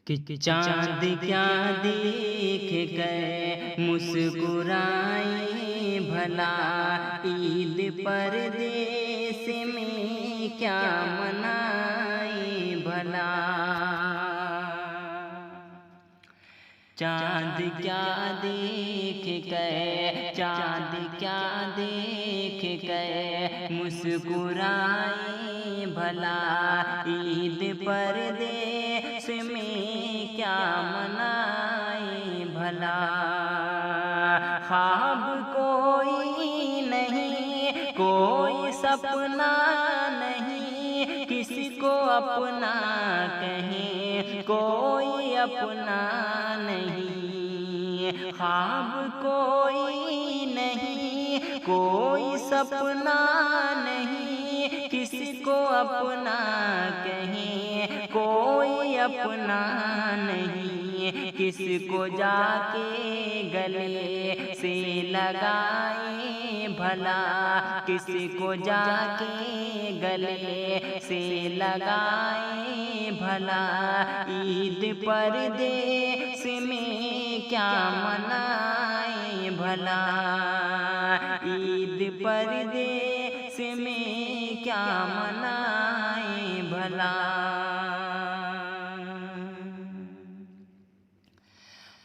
کہ چاند کیا دیکھ کر مسکرائیں بھلا، عید پردیس میں کیا منائیں بھلا۔ چاند کیا دیکھ کر، چاند کیا دیکھ کر مسکرائیں بھلا، عید پردیس میں کیا منائیں بھلا۔ خواب کوئی نہیں، کوئی سپنا نہیں، کسی کو اپنا کہیں کوئی اپنا نہیں۔ خواب کوئی نہیں، کوئی سپنا نہیں، کسی کو اپنا کہیں کوئی اپنا نہیں۔ کس کو جا کے گلے سے لگائیں بھلا، کس کو جا کے گلے سے لگائیں بھلا، عید پردیس میں کیا منائیں بھلا، عید پردیس میں کیا منائیں بھلا۔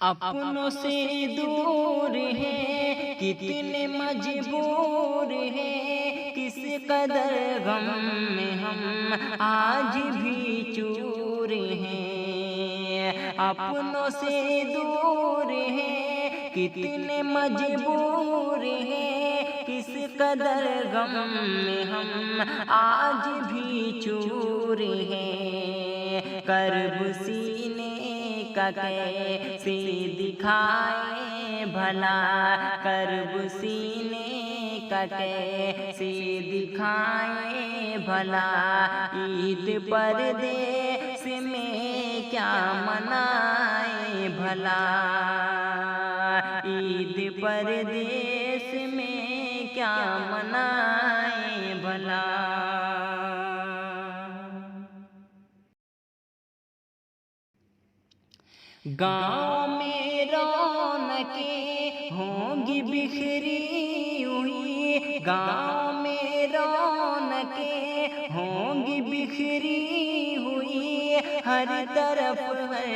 اپنوں سے دور ہے کتنے مجبور ہیں، کس قدر غم میں ہم آج بھی چور ہیں۔ اپنوں سے دور ہے کتنے مجبور ہیں، کس قدر غم میں ہم آج بھی چور ہیں۔ کرب سینے کا کیسے دکھائیں بھلا، کرب سینے کا کیسے دکھائیں بھلا، عید پردیس میں کیا منائیں بھلا، عید پردیس میں کیا منائیں بھلا۔ گاؤں میں رونقیں ہوں گی بکھری ہوئی، گاؤں میں رونقیں ہوں گی بکھری ہوئی، ہر طرف ہے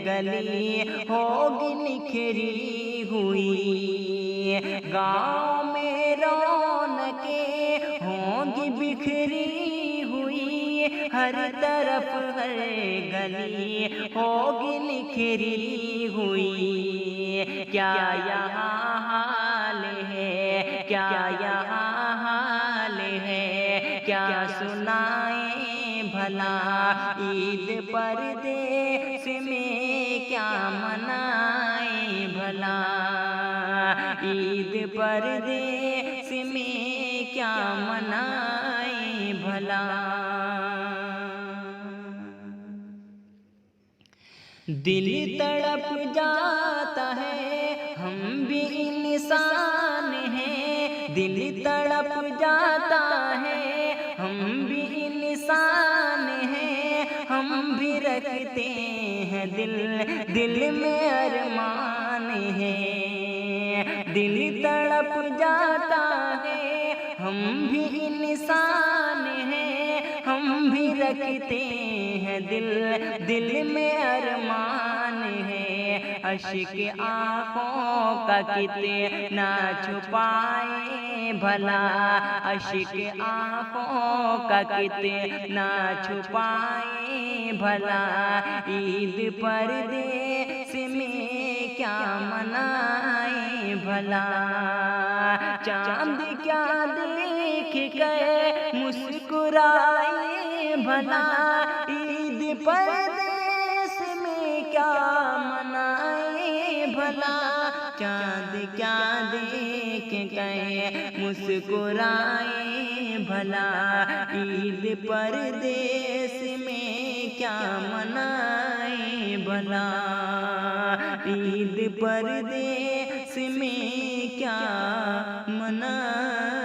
گلی ہوگی نکھری ہوئی۔ گاؤں میں رونقیں ہوں گی بکھری ہوئی، ہر طرف ہے گلی ہوگی نکھری ہوئی۔ کیا یہاں حال ہے، کیا یہاں حال ہے، کیا سنائیں بھلا، عید پردیس میں کیا منائیں بھلا، عید پردیس میں کیا منائیں بھلا۔ دل تڑپ جاتا ہے، ہم بھی انسان ہیں، دل تڑپ جاتا ہے، ہم بھی انسان ہیں، ہم بھی رکھتے ہیں دل میں ارمان ہے۔ دل تڑپ جاتا ہے، ہم بھی انسان ہیں، ہم بھی رکھتے ہیں دل میں ارمان ہے۔ اشک آنکھوں کا کتنا چھپائیں بھلا، اشک آنکھوں کا کتنا چھپائیں بھلا، عید پردیس میں کیا منائیں بھلا۔ چاند کیا دیکھ کر مسکرائیں بھلا، عید پردیس میں کیا منائیں بھلا۔ چاند کیا دیکھ کر مسکرائیں بھلا، عید پردیس میں کیا منائیں بھلا، عید پردیس میں کیا منائیں